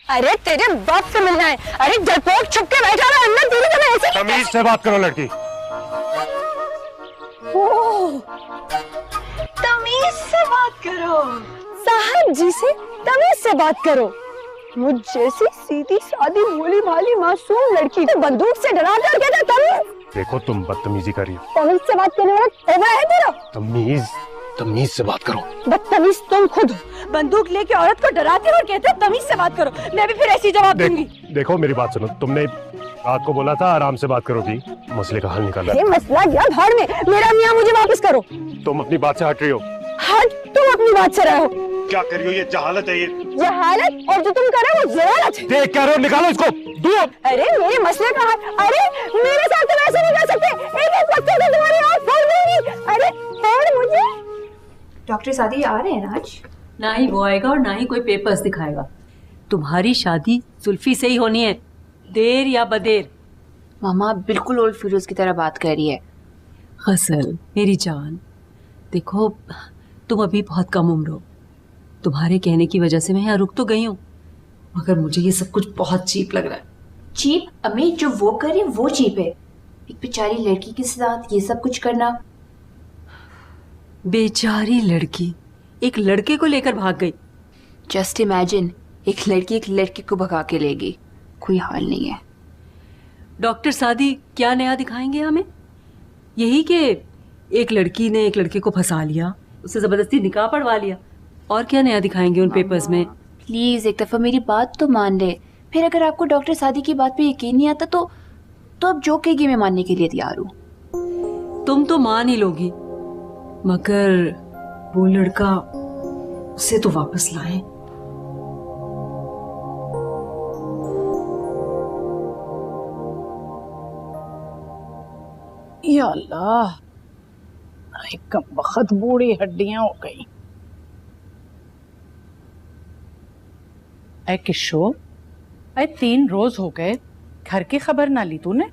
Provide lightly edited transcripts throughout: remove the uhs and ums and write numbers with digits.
अरे तेरे बाप से मिलना है। अरे डरपोक छुप के बैठा रहा अंदर, तेरी तो मैं ऐसे। तमीज से बात करो लड़की। तमीज से बात करो साहब जी से, तमीज से बात करो। मुझ जैसी सीधी सादी भोली भाली मासूम लड़की को बंदूक से डरा कर कहते तमीज। देखो तुम बदतमीजी कर रही हो। तमीज से बात करने वाला तौबा है तेरा। तमीज से बात करो। बदतमीज तुम खुद हो। बंदूक लेके औरत को डराते हो और कहते हो तमीज से बात करो। मैं भी फिर ऐसी जवाब दूंगी। देखो मेरी बात सुनो, तुमने रात को बोला था आराम से बात करोगी, मसले का हल निकाला। ये मसला क्या भाड़ में, मेरा मियाँ मुझे वापस करो। तुम अपनी बात से हट रही हो। हट तुम अपनी बात से रहो। क्या कर रही हो? ये जहालत है। ये जहालत, और जो तुम कर रहे हो वो जहालत है। देख क्या रहे हो, निकालो इसको दूर। अरे मेरे मसले का हल, अरे मेरे साथ तुम ऐसे नहीं कर सकते। एक एक पत्ते से तुम्हारी आँख फोड़ दूंगी। अरे छोड़ मुझे। डॉक्टर सादी आ रहे हैं ना आज? ना ही वो आएगा और ना ही कोई पेपर्स दिखाएगा। तुम्हारी शादी जुल्फी से ही होनी है, देर या बदेर। मामा बिल्कुल ओल्ड फिरोज की तरह बात कर रही है। गजल मेरी जान, देखो तुम अभी बहुत कम उम्र हो। तुम्हारे कहने की वजह से मैं यहाँ रुक तो गई हूँ, मगर मुझे ये सब कुछ बहुत चीप लग रहा है। चीप? अम्मी जो वो करे वो चीप है। एक बेचारी लड़की के साथ ये सब कुछ करना। बेचारी लड़की एक लड़के को लेकर भाग गई। जस्ट इमेजिन, एक लड़की को भगा के ले गई। कोई हाल नहीं है। डॉक्टर सादी क्या नया दिखाएंगे हमें? यही कि एक लड़की ने एक लड़के को फंसा लिया, उससे जबरदस्ती निकाह पढ़वा लिया। और क्या नया दिखाएंगे उन पेपर्स में? प्लीज एक दफा मेरी बात तो मान ले। फिर अगर आपको डॉक्टर सादी की बात पे यकीन नहीं आता तो अब जो कहेगी मैं मानने के लिए तैयार हूँ। तुम तो मान ही लोगी, मगर वो लड़का, उसे तो वापस लाए। या अल्लाह, कम वक्त बूढ़ी हड्डियां हो गई। ऐ किशोर, 3 रोज हो गए, घर की खबर ना ली तूने?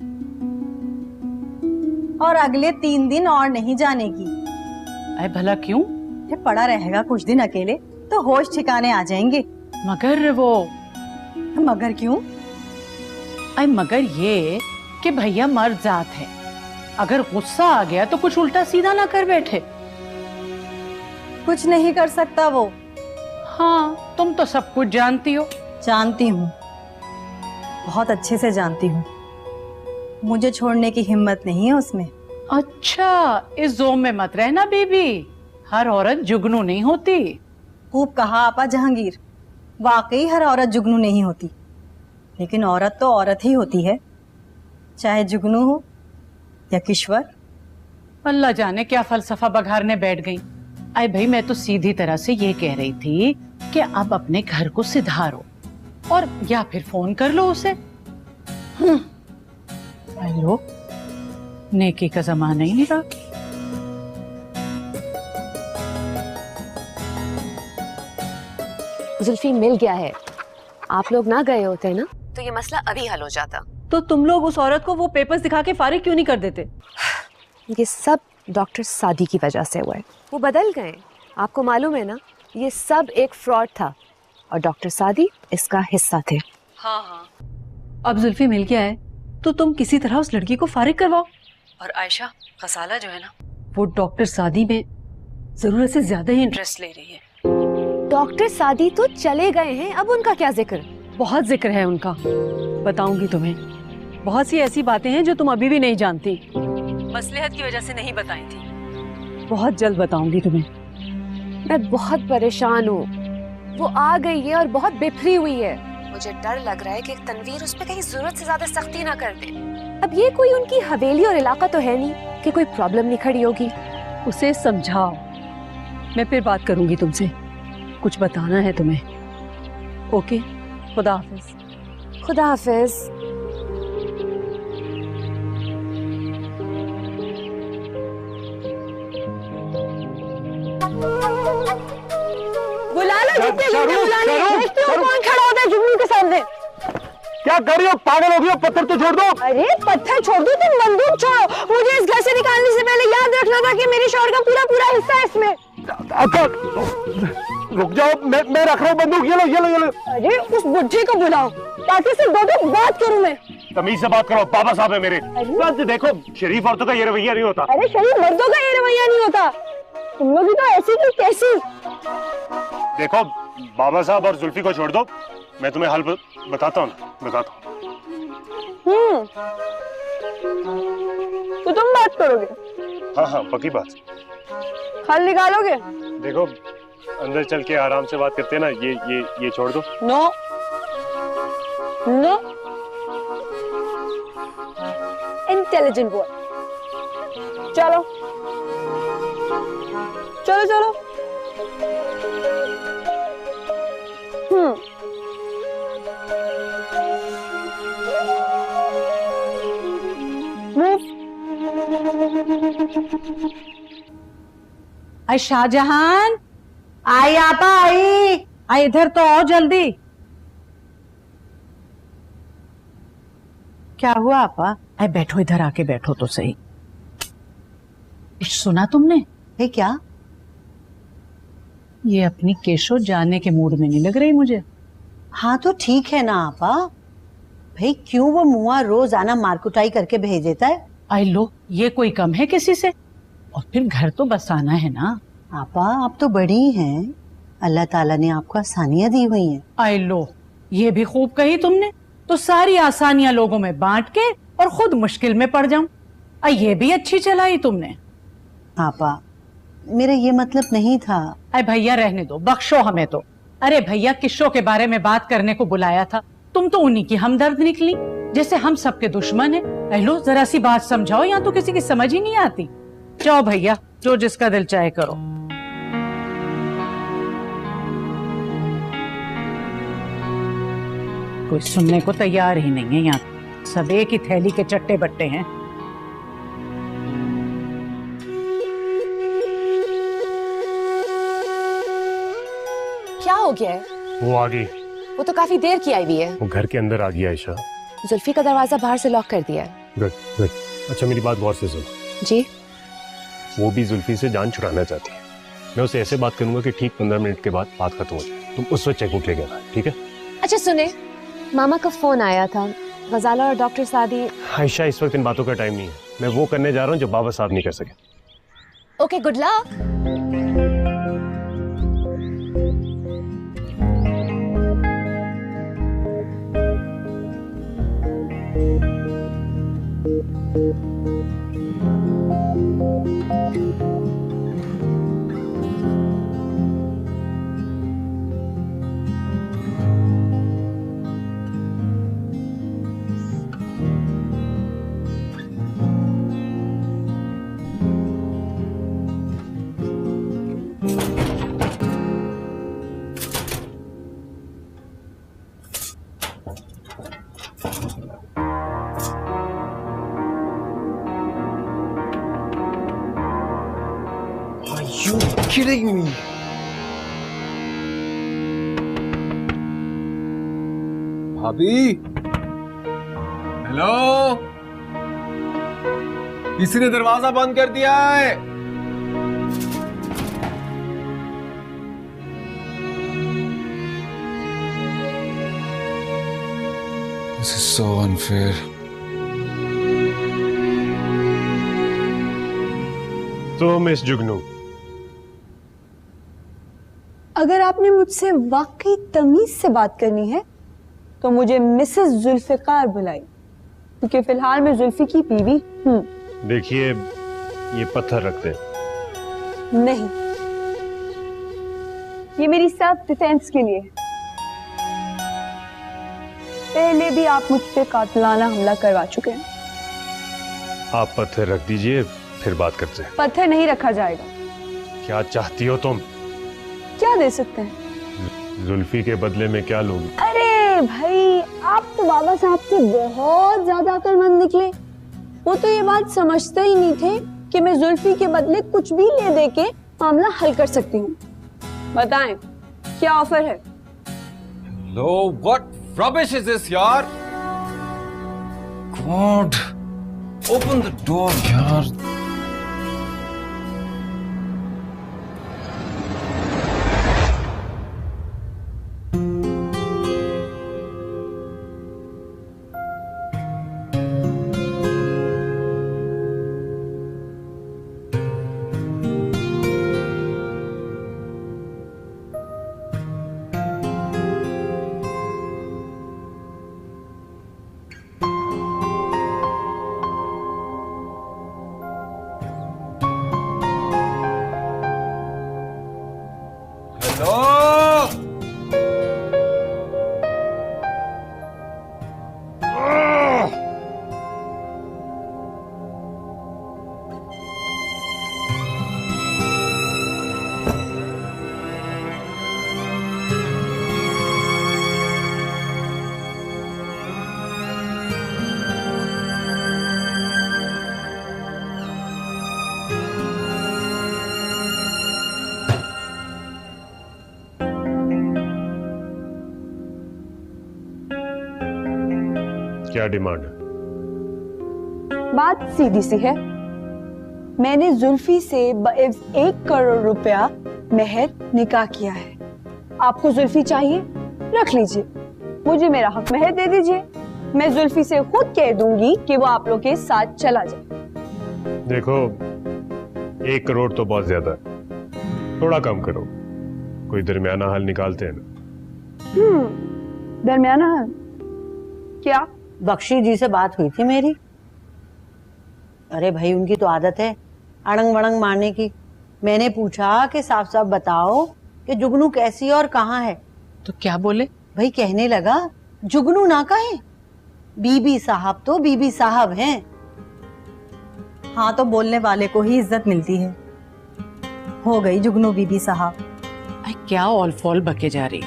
और अगले 3 दिन और नहीं जाने की। ऐ भला क्यों? ये पड़ा रहेगा कुछ दिन अकेले तो होश ठिकाने आ जाएंगे। मगर वो मगर क्यों? मगर ये कि भैया मर्द जात है, अगर गुस्सा आ गया तो कुछ उल्टा सीधा ना कर बैठे। कुछ नहीं कर सकता वो। हाँ, तुम तो सब कुछ जानती हो। जानती हूँ, बहुत अच्छे से जानती हूँ। मुझे छोड़ने की हिम्मत नहीं है उसमें। अच्छा, इस जोम में मत रहना बेबी, हर औरत जुगनू नहीं होती। खूब कहा आपा जहांगीर, वाकई हर औरत जुगनू नहीं होती, लेकिन औरत तो औरत ही होती है, चाहे जुगनू हो या किश्वर। अल्लाह जाने क्या फलसफा बघारने बैठ गई। अरे भाई, मैं तो सीधी तरह से ये कह रही थी कि अब अपने घर को सुधारो और या फिर फोन कर लो उसे। हेलो, नेकी का जमाना ही नहीं रहा। जुल्फी मिल गया है। आप लोग ना गए होते ना तो ये मसला अभी हल हो जाता। तो तुम लोग उस औरत को वो पेपर्स दिखा के फारिग क्यों नहीं कर देते? ये सब डॉक्टर सादी की वजह से हुआ है। वो बदल गए, आपको मालूम है ना, ये सब एक फ्रॉड था और डॉक्टर सादी इसका हिस्सा थे। हाँ हाँ, अब जुल्फी मिल गया है तो तुम किसी तरह उस लड़की को फारिग करवाओ। और आयशा खसाला जो है ना, वो डॉक्टर सादी में जरूरत से ज्यादा ही इंटरेस्ट ले रही है। डॉक्टर सादी तो चले गए हैं, अब उनका क्या जिक्र? बहुत जिक्र है उनका, बताऊंगी तुम्हें। बहुत सी ऐसी बातें हैं जो तुम अभी भी नहीं जानती, मसलहत की वजह से नहीं बताई थी। बहुत जल्द बताऊंगी तुम्हें। मैं बहुत परेशान हूँ, वो आ गई है और बहुत बिफरी हुई है। मुझे डर लग रहा है कि तनवीर उस पर कहीं जरूरत से ज्यादा सख्ती ना कर दे। अब ये कोई उनकी हवेली और इलाका तो है नहीं कि कोई प्रॉब्लम नहीं खड़ी होगी। उसे समझाओ, मैं फिर बात करूंगी तुमसे, कुछ बताना है तुम्हें। ओके, खुदा हाफिज। खुदा हाफिज। बुला लो जितने लोग बुलाने, देखते हो कौन खड़ा होता है जुगनू के सामने। क्या कर रही हो? पागल हो गई हो? पत्थर तो छोड़ दो। अरे पत्थर छोड़ दो, तुम बंदूक छोड़ो। मुझे इस घर से निकालने से पहले याद रखना था कि मेरे शौहर का पूरा पूरा हिस्सा है इसमें। अक्का रुक जाओ, मैं रख रहा हूँ बंदूक। ये लो। अरे उस बुढ़े को बुलाओ ताकि सिर्फ दो बात करूं मैं। तमीज से बात करो, बाबा साहब है मेरे। देखो शरीफ औरतों का ये रवैया नहीं होता। अरे शरीफ मर्दों का ये रवैया नहीं होता। तुम लोग भी तो ऐसी की कैसी। देखो बाबा साहब और जुल्फी को छोड़ दो, मैं तुम्हें हल बताता हूँ। तो तुम बात करोगे? हाँ पक्की बात। हल निकालोगे? देखो अंदर चल के आराम से बात करते हैं ना, ये छोड़ दो। No intelligent boy. चलो आई शाहजहान, आई आपा, आई इधर तो आओ जल्दी। क्या हुआ आपा? आई बैठो, इधर आके बैठो तो सही। सुना तुमने? है क्या? ये अपनी केशो जाने के मूड में नहीं लग रही मुझे। हाँ तो ठीक है ना आपा, भाई क्यों वो मुआ रोज आना मारकुटाई करके भेज देता है? आई लो, ये कोई कम है किसी से? और फिर घर तो बसाना है ना। आपा आप तो बड़ी हैं, अल्लाह ताला ने आपको आसानियां दी हुई हैं। आई लो, ये भी खूब कही तुमने। तो सारी आसानियां लोगों में बांट के और खुद मुश्किल में पड़ जाऊं। ये भी अच्छी चलाई तुमने। आपा मेरा ये मतलब नहीं था। अरे भैया रहने दो, बख्शो हमें तो। अरे भैया किस्सों के बारे में बात करने को बुलाया था, तुम तो उन्हीं की हमदर्द निकली, जैसे हम सबके दुश्मन हैं। लो जरा सी बात समझाओ, यहाँ तो किसी की समझ ही नहीं आती। जाओ भैया, जो जिसका दिल चाहे करो। कोई सुनने को तैयार ही नहीं है यहाँ, सब एक ही थैली के चट्टे बट्टे हैं। क्या हो गया है? वो आ गई। वो तो काफी देर की आई हुई है। वो घर के अंदर आ गया आयशा। जुल्फी का दरवाजा बाहर से लॉक कर दिया है। गुड। अच्छा मेरी बात गौर से सुनो। जी? वो भी जुल्फी से जान छुड़ाना चाहती है। मैं उससे ऐसे बात करूंगा कि ठीक 15 मिनट के बाद बात खत्म हो जाए। तुम उस वक्त चेकबुक लेके आना, ठीक है? अच्छा सुने, मामा का फोन आया था, गजाला और डॉक्टर सादी। आयशा इस वक्त इन बातों का टाइम नहीं है, मैं वो करने जा रहा हूँ जो बाबा साहब नहीं कर सके। Okay, good luck. You kidding me? भाभी, हेलो, किसी ने दरवाजा बंद कर दिया है। This is so unfair. तो मिस जुगनू, अगर आपने मुझसे वाकई तमीज से बात करनी है तो मुझे मिसेस जुल्फिकार बुलाई, क्योंकि फिलहाल मैं जुल्फी की बीवी हूँ। देखिए ये पत्थर रखते हैं। नहीं, ये मेरी सेल्फ डिफेंस के लिए है। पहले भी आप मुझ पे कातिलाना हमला करवा चुके हैं। आप पत्थर रख दीजिए, फिर बात करते हैं। पत्थर नहीं रखा जाएगा। क्या चाहती हो तुम? क्या दे सकते हैं? जुल्फी के बदले में क्या लोगी? अरे भाई, आप तो बाबा साहब से बहुत ज्यादा अक्लमंद निकले। वो तो ये बात समझते ही नहीं थे कि मैं जुल्फी के बदले कुछ भी ले दे के मामला हल कर सकती हूँ। बताएं क्या ऑफर है? Hello, what rubbish is this, यार? God, open the door, यार। क्या डिमांड है? बात सीधी सी है, मैंने जुल्फी से बएव्स 1 करोड़ रुपया महर निकाह किया है। आपको जुल्फी चाहिए, रख लीजिए, मुझे मेरा हक महर दे दीजिए। मैं जुल्फी से खुद कह दूंगी कि वो आप लोग के साथ चला जाए। देखो, 1 करोड़ तो बहुत ज्यादा है, थोड़ा कम करो, कोई दरमियाना हल निकालते हैं ना। दरमियाना हल क्या? बख्शी जी से बात हुई थी मेरी। अरे भाई, उनकी तो आदत है अड़ंग वड़ंग मारने की। मैंने पूछा कि साफ साफ बताओ कि जुगनू कैसी और कहाँ है। तो क्या बोले? भाई कहने लगा, जुगनू ना कहे, बीबी साहब तो बीबी साहब हैं। हाँ, तो बोलने वाले को ही इज्जत मिलती है। हो गई जुगनू बीबी साहब। अरे क्या ऑल फॉल बके जा रही?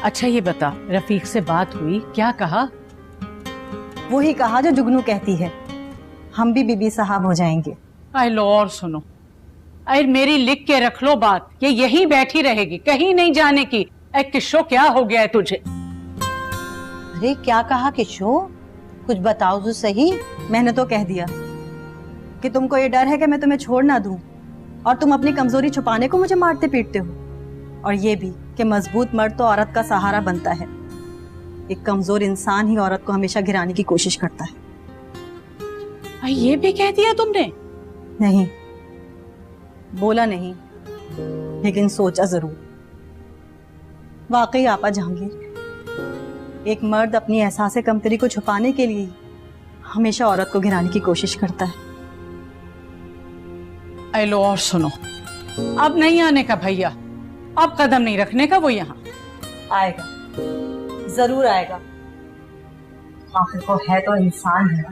अच्छा ये बता, रफीक से बात हुई, क्या कहा? वही कहा जो जुगनू कहती है, हम भी बीबी साहब हो जाएंगे। आई लो, और सुनो, अरे मेरी लिख के रख लो बात, ये यहीं बैठी रहेगी, कहीं नहीं जाने की। अरे किशो, क्या हो गया है तुझे? अरे क्या कहा किशो, कुछ बताओ तो सही। मैंने तो कह दिया कि तुमको ये डर है कि मैं तुम्हें छोड़ ना दूं, और तुम अपनी कमजोरी छुपाने को मुझे मारते पीटते हो। और ये भी कि मजबूत मर्द तो औरत का सहारा बनता है, एक कमजोर इंसान ही औरत को हमेशा गिराने की कोशिश करता है। अरे ये भी कह दिया तुमने? नहीं, बोला नहीं, लेकिन सोचा जरूर। वाकई आपा जहांगीर, एक मर्द अपनी एहसास कमतरी को छुपाने के लिए हमेशा औरत को गिराने की कोशिश करता है। आई लो, और सुनो, अब नहीं आने का भैया, अब कदम नहीं रखने का वो यहाँ। आएगा, जरूर आएगा, आखिर को है तो इंसान है।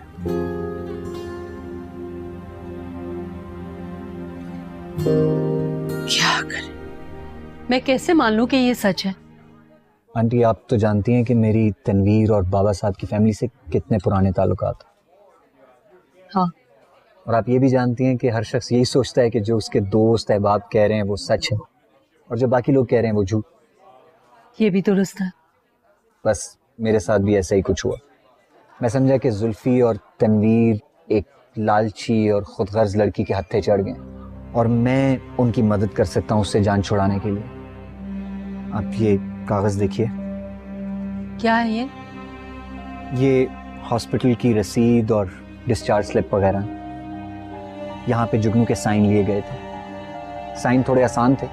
क्या करे? मैं कैसे मान लूं कि ये सच है? आंटी, आप तो जानती हैं कि मेरी तनवीर और बाबा साहब की फैमिली से कितने पुराने ताल्लुकात। हाँ, और आप ये भी जानती हैं कि हर शख्स यही सोचता है कि जो उसके दोस्त अहबाब कह रहे हैं वो सच है, और जो बाकी लोग कह रहे हैं वो झूठ। ये भी दुरुस्त है। बस मेरे साथ भी ऐसा ही कुछ हुआ। मैं समझा कि जुल्फी और तनवीर एक लालची और खुदगर्ज लड़की के हत्थे चढ़ गए, और मैं उनकी मदद कर सकता हूँ उससे जान छुड़ाने के लिए। आप ये कागज देखिए। क्या है ये? ये हॉस्पिटल की रसीद और डिस्चार्ज स्लिप वगैरह। यहाँ पे जुगनू के साइन लिए गए थे। साइन थोड़े आसान थे,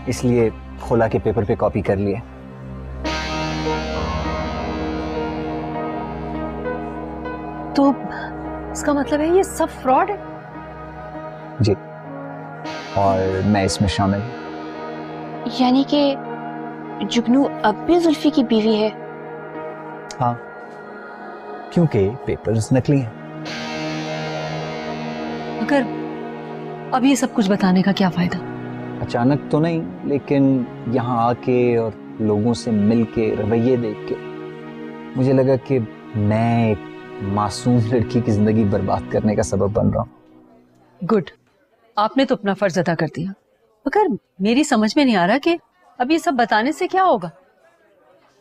इसलिए खोला के पेपर पे कॉपी कर लिए। तो इसका मतलब है ये सब फ्रॉड है? जी, और मैं इसमें शामिल हूँ। यानी कि जुगनू अब भी जुल्फी की बीवी है? हाँ, क्योंकि पेपर्स नकली हैं। मगर अब ये सब कुछ बताने का क्या फायदा? अचानक तो नहीं, लेकिन यहाँ आके और लोगों से मिल के, रवैये देख के मुझे लगा कि मैं एक मासूम लड़की की जिंदगी बर्बाद करने का सबब बन रहा हूँ। गुड, आपने तो अपना फर्ज अदा कर दिया। मगर मेरी समझ में नहीं आ रहा कि अब ये सब बताने से क्या होगा?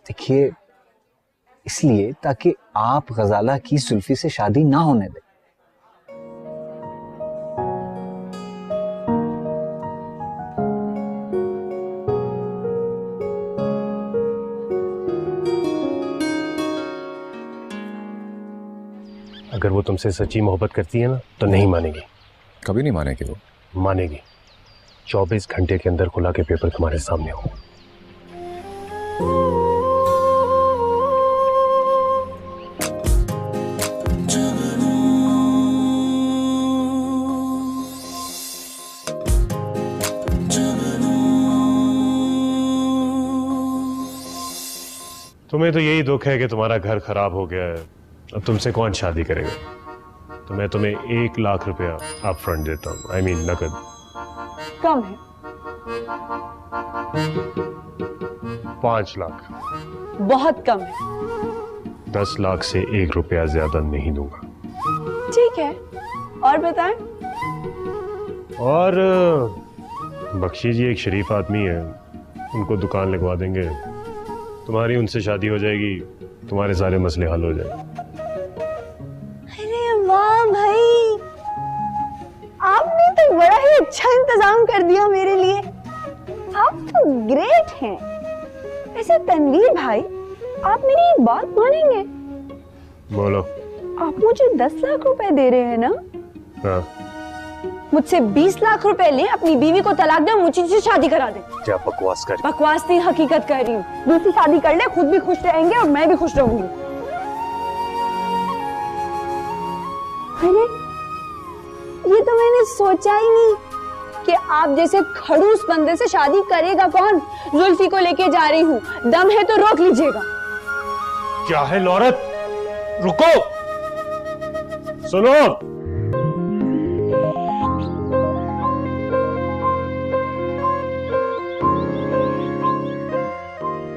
देखिए, इसलिए ताकि आप गजाला की जुल्फी से शादी ना होने दें। अगर वो तुमसे सच्ची मोहब्बत करती है ना तो नहीं मानेगी। कभी नहीं मानेगी वो। मानेगी। 24 घंटे के अंदर खुला के पेपर तुम्हारे सामने हो। तुम्हें तो यही दुख है कि तुम्हारा घर खराब हो गया है, अब तुमसे कौन शादी करेगा? तो मैं तुम्हें 1 लाख रुपया अप फ्रंट देता हूँ, I mean नकद। कम है। 5 लाख। बहुत कम है। 10 लाख से 1 रुपया ज्यादा नहीं दूंगा। ठीक है, और बताएं? और बख्शी जी एक शरीफ आदमी है, उनको दुकान लगवा देंगे, तुम्हारी उनसे शादी हो जाएगी, तुम्हारे सारे मसले हल हो जाएंगे। अरे वाह भाई, आपने तो बड़ा ही अच्छा इंतजाम कर दिया मेरे लिए। आप तो ग्रेट हैं। ऐसे तनवीर भाई, आप मेरी एक बात मानेंगे? बोलो। आप मुझे 10 लाख रुपए दे रहे हैं ना? हाँ। मुझसे 20 लाख रुपए ले, अपनी बीवी को तलाक दे, मुझे से शादी करा दे। क्या बकवास कर? बकवास नहीं, हकीकत कह रही हूँ। दूसरी शादी कर ले, खुद भी खुश रहेंगे और मैं भी खुश रहूंगी। अरे ये तो मैंने सोचा ही नहीं कि आप जैसे खड़ूस बंदे से शादी करेगा कौन। जुल्फी को लेके जा रही हूँ, दम है तो रोक लीजिएगा। क्या है लौरत, रुको, सुनो।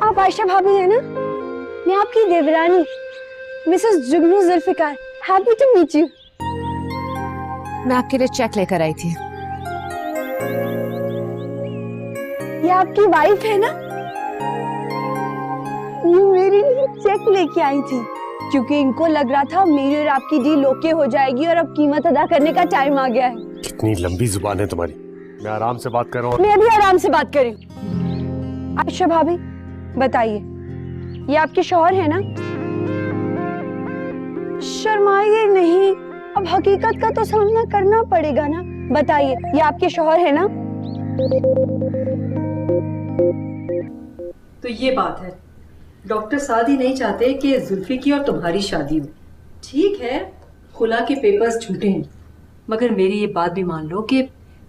आप आयशा भाभी है ना? मैं आपकी देवरानी Mrs Jugnu Zulfiqar. Happy to meet you. मैं आपके लिए चेक लेकर आई थी। ये आपकी वाइफ है ना? ये मेरे लिए चेक लेके आई थी क्योंकि इनको लग रहा था मेरी और आपकी डील ओके हो जाएगी और अब कीमत अदा करने का टाइम आ गया है। कितनी लंबी जुबान है तुम्हारी। मैं आराम से बात कर रहा हूँ। मैं भी आराम से बात कर रही हूँ। आयशा भाभी बताइए, ये आपके शौहर है ना? शर्माइए नहीं, अब हकीकत का तो सामना करना पड़ेगा ना। बताइए, ये आपके शौहर है ना? तो ये बात है, डॉक्टर सादी नहीं चाहते कि जुल्फी की और तुम्हारी शादी हो। ठीक है, खुला के पेपर्स झूठे हैं, मगर मेरी ये बात भी मान लो कि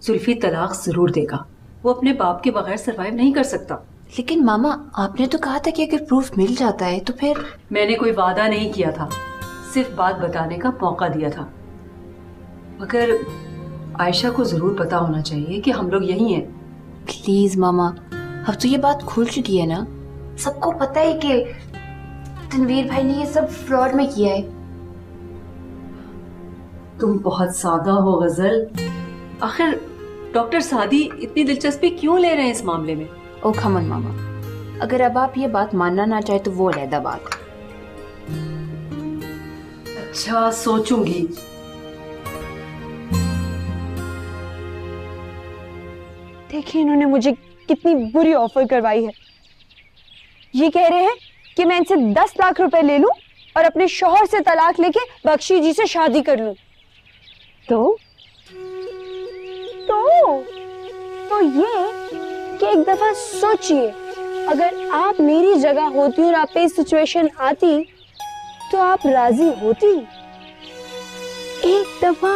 जुल्फी तलाक जरूर देगा। वो अपने बाप के बगैर सरवाइव नहीं कर सकता। लेकिन मामा, आपने तो कहा था कि अगर प्रूफ मिल जाता है तो फिर। मैंने कोई वादा नहीं किया था, सिर्फ बात बताने का मौका दिया था। मगर आयशा को जरूर पता होना चाहिए कि हम लोग यही हैं। प्लीज मामा, अब तो ये बात खुल चुकी है ना। सबको पता है कि तनवीर भाई ने ये सब फ्रॉड में किया है। तुम बहुत सादा हो गजल। आखिर डॉक्टर सादी इतनी दिलचस्पी क्यों ले रहे हैं इस मामले में? ओ खमन मामा, अगर अब आप ये बात मानना ना चाहे तो वो अलग बात। अच्छा, सोचूंगी। देखिए इन्होंने मुझे कितनी बुरी ऑफर करवाई है। ये कह रहे हैं कि मैं इनसे 10 लाख रुपए ले लूं और अपने शौहर से तलाक लेके बख्शी जी से शादी कर लूं। तो ये कि एक दफा सोचिए, अगर आप मेरी जगह होती और आप पे सिचुएशन आती तो आप राजी होती? एक दफा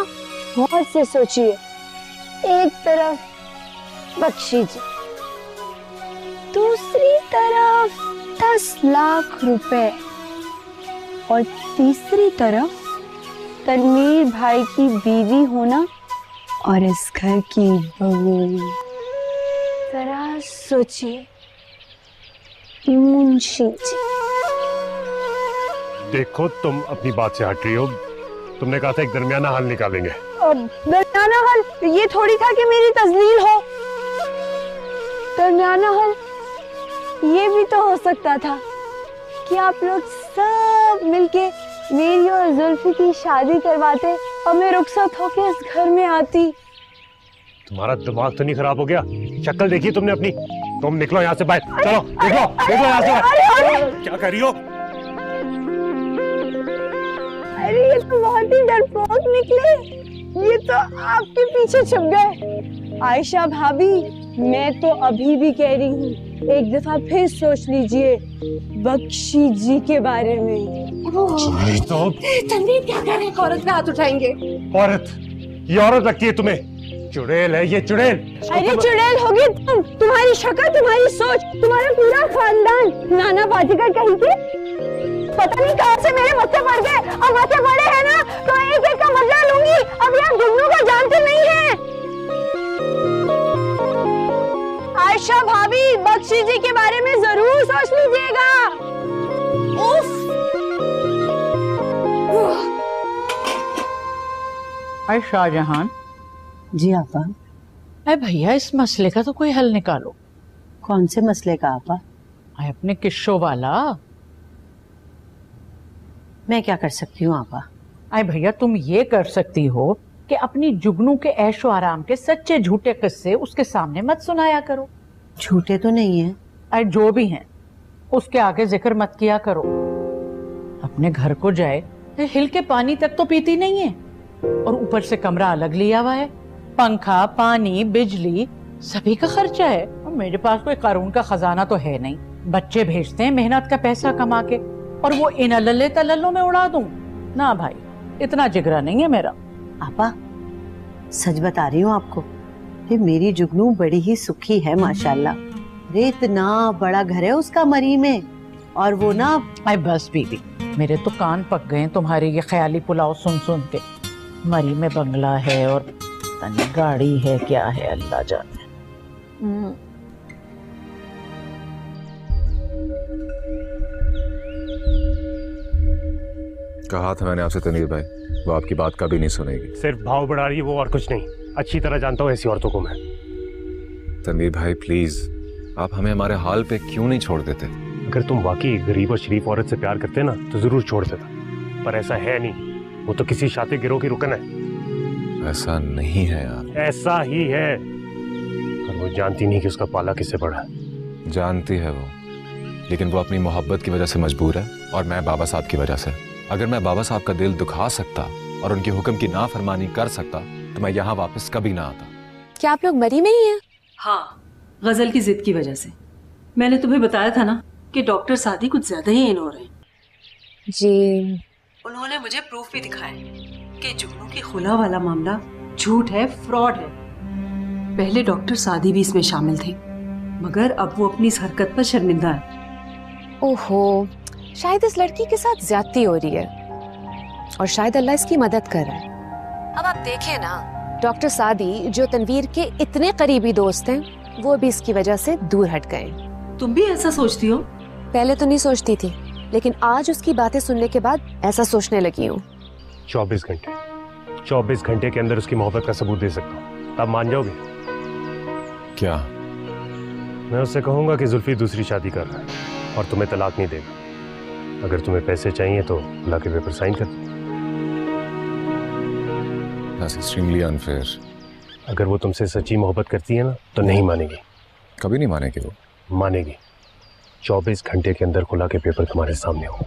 गौर से सोचिए। एक तरफ बख्शी जी, दूसरी तरफ 10 लाख रुपए और तीसरी तरफ तनवीर भाई की बीवी होना और इस घर की बहू। जरा सोचिए मुंशी जी। देखो, तुम अपनी बात से हट रही हो। तुमने कहा था एक दरमियाना हल निकालेंगे। दरमियाना हल ये थोड़ी था कि मेरी तजलील हो। दरमियाना हल ये भी तो हो सकता था कि आप लोग सब मिलके मेरी और जुल्फी की शादी करवाते और मैं रुखसत होके इस घर में आती। तुम्हारा दिमाग तो नहीं खराब हो गया? शक्ल देखी तुमने अपनी? तुम निकलो यहाँ से बाहर। चलो निकलो यहाँ से बाहर। क्या कर रही हो? अरे ये तो बहुत ही डरपोक निकले। ये तो आपके पीछे छुप गए। आयशा भाभी, मैं तो अभी भी कह रही हूँ, एक दफा फिर सोच लीजिए बख्शी जी के बारे में। तो तनवीर क्या कर रहे हैं? औरत पे हाथ उठाएंगे। औरत? ये औरत लगती है तुम्हें? चुड़ैल है ये, चुड़ैल। अरे चुड़ैल होगी तुम, तुम्हारी शक्ल, तुम्हारी सोच, तुम्हारा पूरा खानदान नाना पाटेकर कहीं के पता नहीं कहां से मेरे मत्थे पड़ गए। अब मत्थे पड़े हैं ना तो एक एक का बदला लूंगी। अब यहाँ जुगनू को जानते नहीं है। आयशा भाभी, बख्शी जी के बारे में जरूर सोच लीजिएगा। उफ। शाहजहान जी आपा। अरे भैया, इस मसले का तो कोई हल निकालो। कौन से मसले का आपा? आए अपने किस्सों वाला। मैं क्या कर सकती हूँ आपा? आए भैया तुम ये कर सकती हो कि अपनी जुगनू के ऐशो आराम के सच्चे झूठे किस्से उसके सामने मत सुनाया करो। झूठे तो नहीं है। आए जो भी हैं उसके आगे जिक्र मत किया करो। अपने घर को जाए हिल के पानी तक तो पीती नहीं है, और ऊपर से कमरा अलग लिया हुआ है, पंखा पानी बिजली सभी का खर्चा है। और मेरे पास कोई कानून का खजाना तो है नहीं, बच्चे भेजते हैं मेहनत का पैसा कमा के, और वो इन अल्ले तल्लों में उड़ा दूं? ना भाई, इतना जिगरा नहीं है मेरा। आपा सच बता रही हूँ आपको, ये मेरी जुगनू बड़ी ही सुखी है माशाल्लाह। रे इतना बड़ा घर है उसका मरी में, और वो ना। आई बस बीबी, मेरे तो कान पक गए तुम्हारी ये ख्याली पुलाव सुन सुन के। मरी में बंगला है और तनी गाड़ी है, क्या है अल्लाह जाने। कहा था मैंने आपसे तनीर भाई, वो आपकी बात कभी नहीं सुनेगी। सिर्फ भाव बढ़ा रही है वो, और कुछ नहीं। अच्छी तरह जानता हूँ ऐसी औरतों को मैं। तनीर भाई प्लीज, आप हमें हमारे हाल पे क्यों नहीं छोड़ देते? अगर तुम वाकई गरीब और शरीफ औरत से प्यार करते ना तो जरूर छोड़ देता, पर ऐसा है नहीं। वो तो किसी शातिर गिरोह की रुकन है। ऐसा नहीं है यार। ऐसा ही है, और वो जानती नहीं कि उसका पाला किससे पड़ा है। जानती है वो, लेकिन वो अपनी मोहब्बत की वजह से मजबूर है, और मैं बाबा साहब की वजह से। अगर मैं बाबा साहब का दिल दुखा सकता और उनके हुक्म की नाफरमानी कर सकता तो मैं यहाँ वापस कभी ना आता। क्या आप लोग मरी में ही हैं? हाँ, गजल की जिद की वजह से। मैंने तुम्हें बताया था ना कि डॉक्टर सादी कुछ ज्यादा ही इन हो रहे हैं। जी। उन्होंने मुझे प्रूफ भी दिखाए कि जुगनू की खुला वाला मामला झूठ है, फ्रॉड है। पहले डॉक्टर सादी भी इसमें शामिल थे, मगर अब वो अपनी इस हरकत पर शर्मिंदा है। ओहो, शायद इस लड़की के साथ ज्यादती हो रही है, और शायद अल्लाह इसकी मदद कर रहा है। अब आप देखें ना, डॉक्टर सादी जो तनवीर के इतने करीबी दोस्त हैं, वो भी इसकी वजह से दूर हट गए। तुम भी ऐसा सोचती हो? पहले तो नहीं सोचती थी, लेकिन आज उसकी बातें सुनने के बाद ऐसा सोचने लगी हूँ। 24 घंटे के अंदर उसकी मोहब्बत का सबूत दे सकता हूँ, तब मान जाओगे? क्या? मैं उससे कहूंगा कि जुल्फी दूसरी शादी कर रहा है और तुम्हें तलाक नहीं देगा। अगर तुम्हें पैसे चाहिए तो अल्लाह के पेपर साइन कर दो। That's extremely unfair. अगर वो तुमसे सच्ची मोहब्बत करती है ना तो नहीं मानेगी। कभी नहीं मानेगी वो। मानेगी। 24 घंटे के अंदर खुला के पेपर तुम्हारे सामने हो।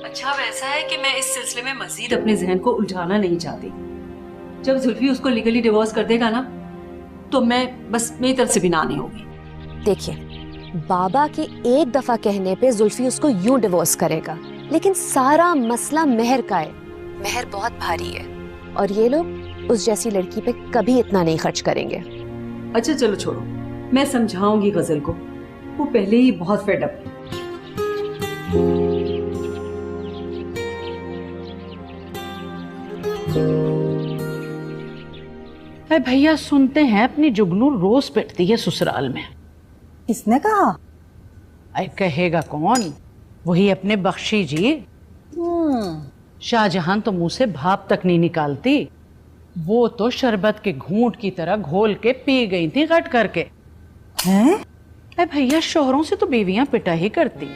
अच्छा वैसा है कि मैं इस सिलसिले में मजीद अपने जहन को उलझाना नहीं चाहती। जब जुल्फी उसको लीगली डिवोर्स कर देगा ना, तो मैं बस मेरी तरफ से भी ना नहीं होगी। देखिए, बाबा के एक दफा कहने पे जुल्फी उसको यूं डिवोर्स करेगा, लेकिन सारा मसला मेहर का है। मेहर बहुत भारी है, और ये लोग उस जैसी लड़की पे कभी इतना नहीं खर्च करेंगे। अच्छा चलो छोड़ो, मैं समझाऊंगी गजल को, वो पहले ही बहुत फेड अप है। भैया सुनते हैं अपनी जुगनू रोज पिटती है ससुराल में। किसने कहा? अरे कहेगा कौन, वही अपने बख्शी जी। शाहजहां तो मुंह से भाप तक नहीं निकालती, वो तो शरबत के घूंट की तरह घोल के पी गई थी गट करके। हैं? अरे भैया शोहरों से तो बीवियां पिटा ही करती,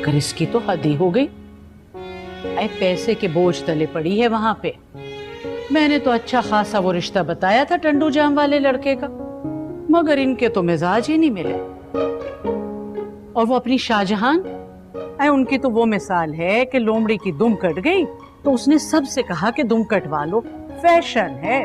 कर इसकी तो हद ही हो गई। अरे पैसे के बोझ तले पड़ी है वहां पे। मैंने तो अच्छा खासा वो रिश्ता बताया था टंडू जाम वाले लड़के का, मगर इनके तो मिजाज ही नहीं मिले। और वो अपनी शाहजहां, उनकी तो वो मिसाल है कि लोमड़ी की दुम कट गई तो उसने सबसे कहा कि दुम कटवा लो, फैशन है।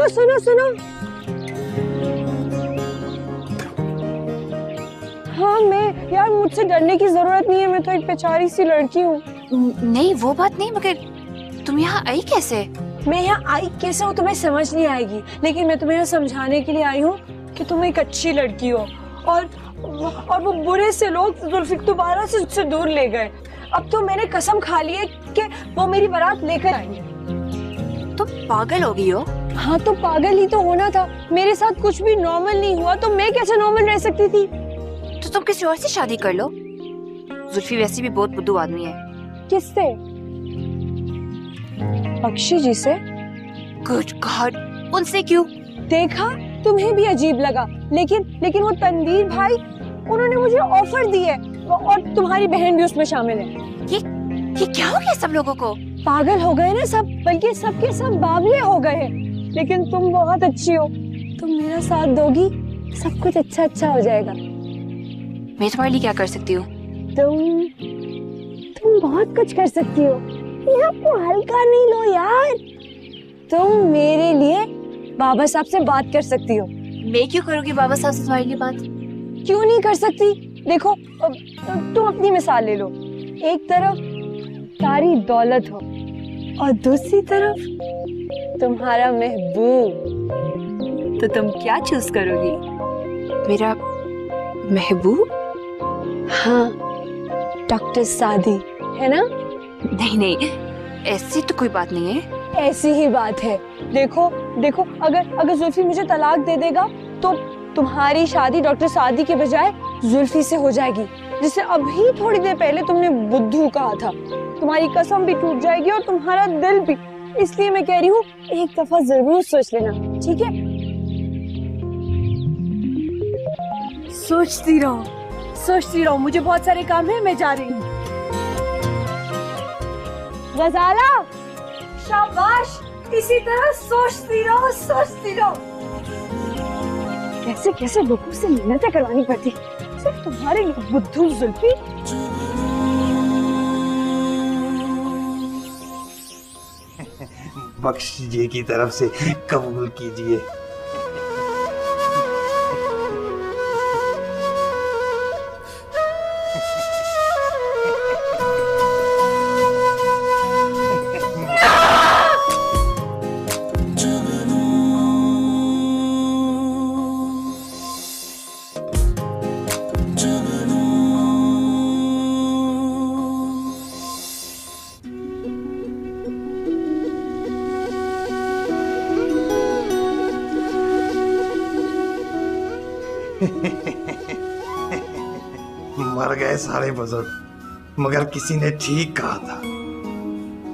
सुनो सुनो सुनो। हाँ मैं, यार मुझसे डरने की जरूरत नहीं है, मैं तो एक बेचारी सी लड़की हूँ। नहीं वो बात नहीं, मगर तुम यहाँ आई कैसे? मैं यहाँ आई कैसे हूँ तुम्हें समझ नहीं आएगी, लेकिन मैं तुम्हें यहाँ समझाने के लिए आई हूँ कि तुम एक अच्छी लड़की हो और वो बुरे से लोग जुल्फी को दोबारा से उससे दूर ले गए। अब तो मैंने कसम खा ली है कि वो मेरी बारात लेकर आएंगे। तुम पागल हो गई हो? हाँ तो पागल ही तो होना था, मेरे साथ कुछ भी नॉर्मल नहीं हुआ तो मैं कैसे नॉर्मल रह सकती थी? तो तुम किसी और से शादी कर लो। जुल्फी वैसे भी बहुत बुद्धू आदमी है। किससे? अक्षय जी से? गुड गॉड, उनसे क्यों? देखा, तुम्हें भी अजीब लगा, लेकिन वो तनवीर भाई, उन्होंने मुझे ऑफर दी है और तुम्हारी बहन भी उसमें शामिल है। ये क्या हो गया सब लोगों को? पागल हो गए ना सब, बल्कि सबके सब बावले हो गए। लेकिन तुम बहुत अच्छी हो, तुम मेरा साथ दोगी, सब कुछ अच्छा हो जाएगा। मैं तुम्हारे लिए क्या कर सकती हूँ? तुम बहुत कुछ कर सकती हो, आपको हल्का नहीं लो यार। तुम मेरे लिए बाबा साहब से बात कर सकती हो। मैं क्यों करूँगी बाबा साहब से तुम्हारे लिए बात? क्यों नहीं कर सकती? देखो तुम अपनी मिसाल ले लो, एक तरफ सारी दौलत हो और दूसरी तरफ तुम्हारा महबूब, तो तुम क्या चूज करोगी? मेरा महबूब? हाँ, डॉक्टर सादी, है ना? नहीं, ऐसी तो कोई बात नहीं है। ऐसी ही बात है। देखो अगर जुल्फी मुझे तलाक दे देगा तो तुम्हारी शादी डॉक्टर सादी के बजाय जुल्फी से हो जाएगी, जिसे अभी थोड़ी देर पहले तुमने बुद्धू कहा था। तुम्हारी कसम भी टूट जाएगी और तुम्हारा दिल भी। इसलिए मैं कह रही हूँ एक दफा जरूर सोच लेना, ठीक है? सोचती रहो, मुझे बहुत सारे काम है, मैं जा रही हूँ। गजाला, शाबाश, इसी तरह सोचती रहो। कैसे लोगों से मिन्नतें करवानी पड़ती सिर्फ तुम्हारे लिए, बुद्धू जुल्फी। बख्श जी की तरफ से कबूल कीजिए। मर गए सारे बुजुर्ग, मगर किसी ने ठीक कहा था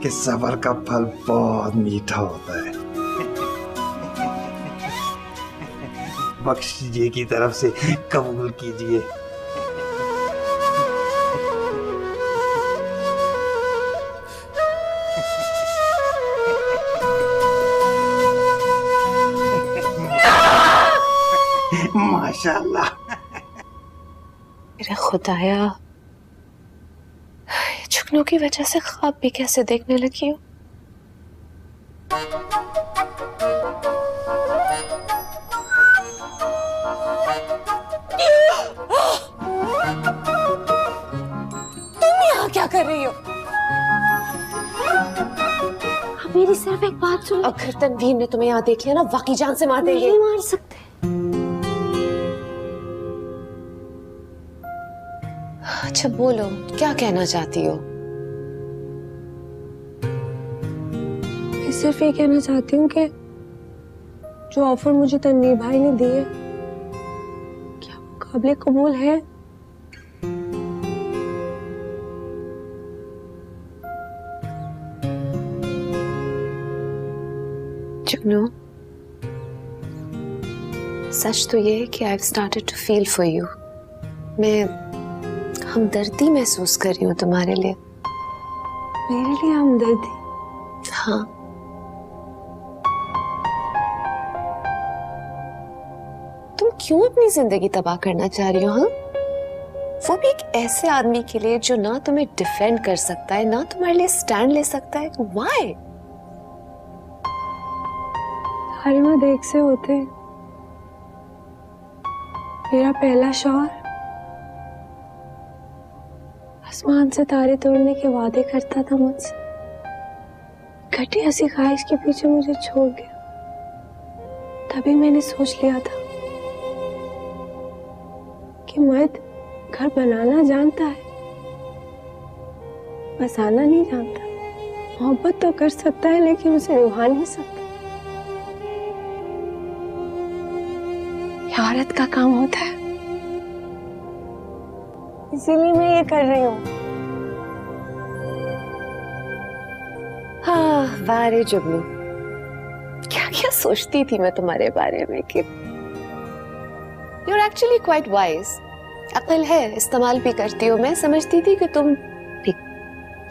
कि सब्र का फल बहुत मीठा होता है। बख्श जी की तरफ से कबूल कीजिए। माशाल्लाह। मेरे खुदाया, जुगनू की वजह से ख्वाब भी कैसे देखने लगी हूँ। तुम यहाँ क्या कर रही हो? मेरी सिर्फ एक बात सुनो, अगर तनवीर ने तुम्हें यहाँ देख लिया ना, वाकई जान से मार देंगे। नहीं मार सकते। अच्छा बोलो, क्या कहना चाहती हो? मैं सिर्फ ये कहना चाहती हूँ कि जो ऑफर मुझे तनवीर भाई ने दी है, क्या वो काबिल कबूल है? जुगनू, सच तो ये है कि I've started to feel for you। मैं हमदर्दी महसूस कर रही हूँ तुम्हारे लिए। मेरे लिए हमदर्दी? हाँ। तुम क्यों अपनी जिंदगी तबाह करना चाह रही हो? हाँ, वो भी एक ऐसे आदमी के लिए जो ना तुम्हें डिफेंड कर सकता है, ना तुम्हारे लिए स्टैंड ले सकता है। Why? हलवा देख से होते मेरा पहला शौहर आसमान से तारे तोड़ने के वादे करता था मुझसे, घटिया सी ख्वाहिश के पीछे मुझे छोड़ गया। तभी मैंने सोच लिया था कि मर्द घर बनाना जानता है, बसाना नहीं जानता। मोहब्बत तो कर सकता है लेकिन उसे निभा नहीं सकता। ये औरत का काम होता है, इसीलिए मैं ये कर रही हूँ। हाँ, वारे जुगनू, क्या क्या सोचती थी मैं तुम्हारे बारे में कि you are actually quite wise. अक्ल है, इस्तेमाल भी करती हो। मैं समझती थी कि तुम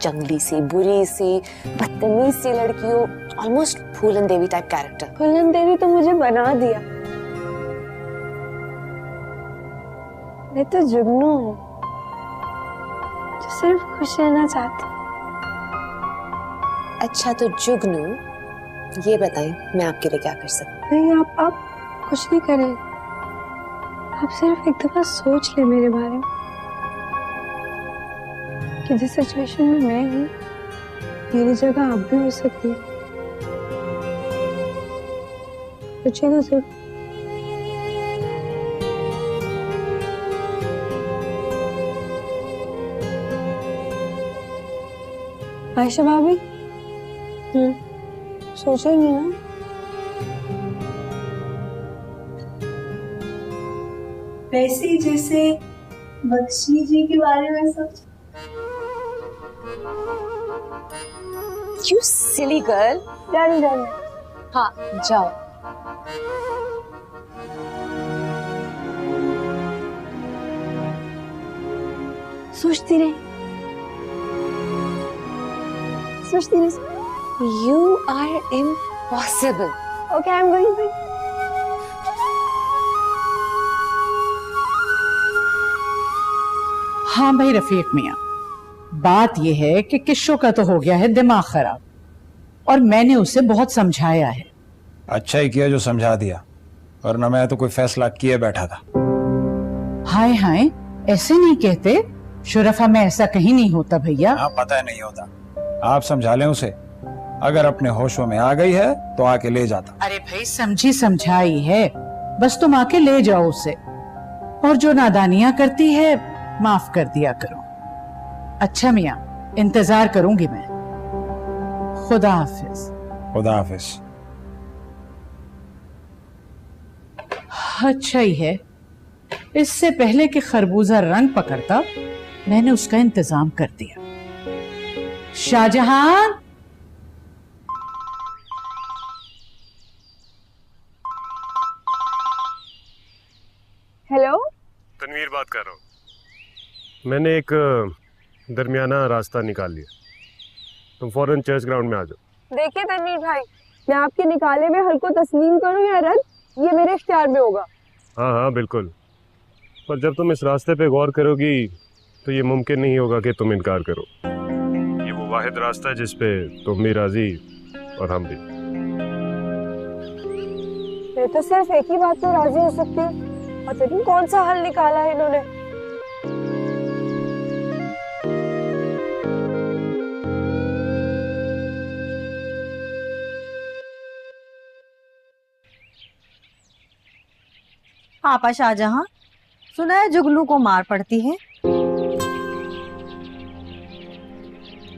जंगली सी, बुरी सी, बदतमीज सी लड़की हो, ऑलमोस्ट फूलन देवी टाइप कैरेक्टर। फूलन देवी तो मुझे बना दिया। मैं तो जुगनू हूँ जो सिर्फ खुश रहना चाहती। अच्छा तो जुगनू, ये बताएं मैं आपके लिए क्या कर सकती हूँ? नहीं, आप कुछ नहीं करें। आप सिर्फ एक दफा सोच ले मेरे बारे में कि जिस सिचुएशन में मैं हूँ मेरी जगह आप भी हो सकती है। सोचिएगा जरूर। आयशा भाभी, सोचेंगी ना? वैसे ही जैसे बख्शी जी के बारे में सोच। You silly girl. डन। हाँ, जाओ। सोचती रहे। You are impossible. Okay, I'm going. हाँ भाई रफीक मियाँ, बात यह है कि किशो का तो हो गया है दिमाग खराब और मैंने उसे बहुत समझाया है। अच्छा ही किया जो समझा दिया, वरना मैं तो कोई फैसला किए बैठा था। हाय हाय, ऐसे नहीं कहते। शुरफा में ऐसा कहीं नहीं होता भैया। हाँ पता है नहीं होता, आप समझा लें उसे। अगर अपने होशों में आ गई है तो आके ले जाता। अरे भाई समझी समझाई है, बस तुम आके ले जाओ उसे, और जो नादानियां करती है माफ कर दिया करो। अच्छा मियाँ, इंतजार करूंगी मैं। खुदा हाफिज। खुदा हाफिज। अच्छा ही है, इससे पहले कि खरबूजा रंग पकड़ता मैंने उसका इंतजाम कर दिया। शाहजहां, हेलो, तनवीर बात कर रहा हूँ। मैंने एक दरमियाना रास्ता निकाल लिया, तुम फौरन चर्च ग्राउंड में आ जाओ। देखिए तनवीर भाई, मैं आपके निकाले में हल को तस्लीम करूं या रद्द, ये मेरे इख्तियार में होगा। हाँ हाँ बिल्कुल, पर जब तुम इस रास्ते पे गौर करोगी तो ये मुमकिन नहीं होगा कि तुम इनकार करो। ये वो वाहिद रास्ता है जिस पे तुम भी राजी और हम भी। मैं तो सिर्फ एक ही बात पे राजी हो सकती हूँ, पता नहीं कौन सा हल निकाला है इन्होंने। आपा शाहजहां, सुना है जुगनू को मार पड़ती है?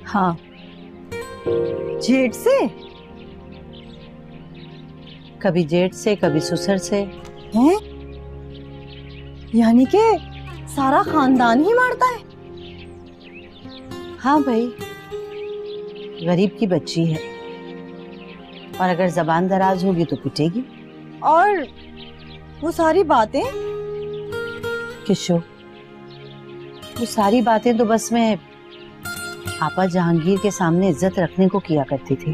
हाँ। जेठ से? कभी जेठ से, कभी ससुर से। हैं? यानी कि सारा खानदान ही मारता है? हाँ भाई, गरीब की बच्ची है और अगर जबान दराज होगी तो पिटेगी। और वो सारी बातें? किशो, वो सारी बातें तो बस मैं आपा जहांगीर के सामने इज्जत रखने को किया करती थी।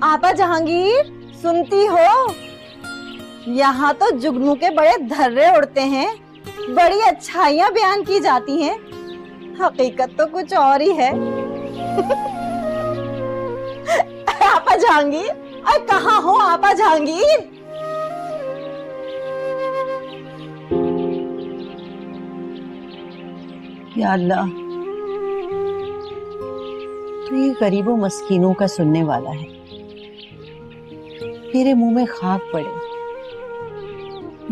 आपा जहांगीर, सुनती हो? यहाँ तो जुगनू के बड़े धर्रे उड़ते हैं, बड़ी अच्छाइयाँ बयान की जाती हैं, हकीकत तो कुछ और ही है। आपा जहांगीर, अरे कहाँ हो आपा जहांगीर? या अल्लाह, तो ये गरीबों मस्कीनों का सुनने वाला है। मेरे मुंह में खाक पड़े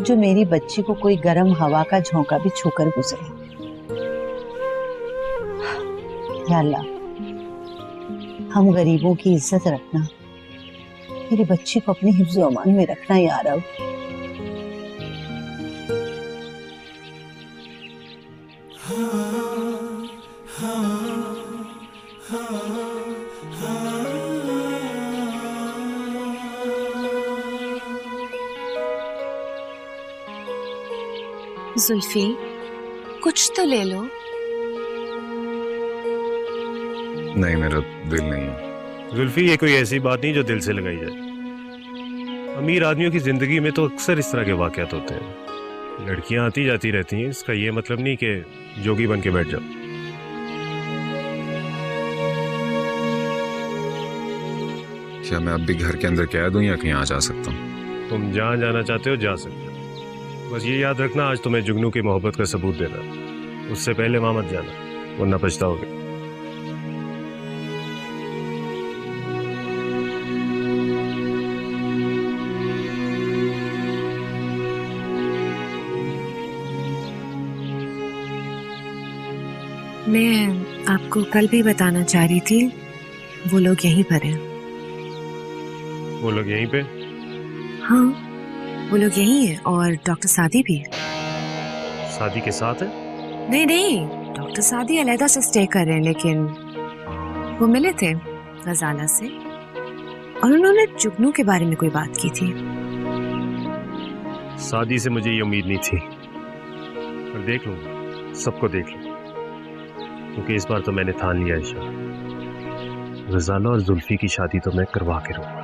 जो मेरी बच्ची को कोई गर्म हवा का झोंका भी छूकर गुजरे। या अल्लाह, हम गरीबों की इज्जत रखना, मेरी बच्ची को अपने हिफ्ज़ अमान में रखना या रब। जुल्फी, कुछ तो ले लो। नहीं, मेरा दिल नहीं है। जुल्फी, ये कोई ऐसी बात नहीं जो दिल से लगाई जाए। अमीर आदमियों की जिंदगी में तो अक्सर इस तरह के वाकयात होते हैं। लड़कियां आती जाती रहती हैं, इसका ये मतलब नहीं कि जोगी बन के बैठ जाओ। क्या मैं अब भी घर के अंदर कैद हूं या कहीं आ जा सकता हूँ? तुम जहाँ जाना चाहते हो जा सकते हो, बस ये याद रखना आज तुम्हें जुगनू की मोहब्बत का सबूत देना। उससे पहले वहां मत जाना, वरना पछताओगे। मैं आपको कल भी बताना चाह रही थी, वो लोग यहीं पर हैं। वो लोग यहीं पे? हाँ, वो लोग यहीं हैं और डॉक्टर सादी भी। सादी के साथ है? नहीं नहीं, डॉक्टर सादी अलहदा से स्टे कर रहे हैं, लेकिन वो मिले थे गजाला से और उन्होंने जुगनू के बारे में कोई बात की थी। सादी से मुझे ये उम्मीद नहीं थी, पर देख लूंगा, सबको देख लूंगा, क्योंकि इस बार तो मैंने ठान लिया है। गजाला और जुल्फी की शादी तो मैं करवा के रहूंगा।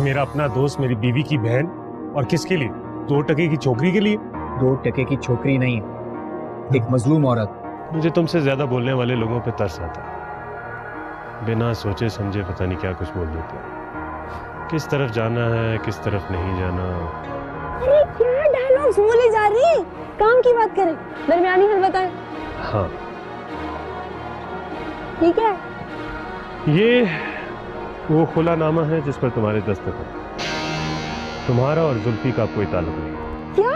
मेरा अपना दोस्त, मेरी बीवी की बहन, और किसके लिए? 2 टके की छोकरी के लिए? 2 टके की छोकरी नहीं, एक मजलूम औरत। मुझे तुमसे ज्यादा बोलने वाले लोगों पे तरस आता है। बिना सोचे समझे पता नहीं क्या कुछ बोल देते हैं। किस तरफ जाना है, किस तरफ नहीं जाना। अरे क्या डायलॉग्स बोली जा रही है? काम की बात करें, दरमियानी हल बताएं। हाँ ठीक है। ये वो खुलानामा है जिस पर तुम्हारे दस्तखत। तुम्हारा और जुल्फी का कोई ताल्लुक नहीं। क्या?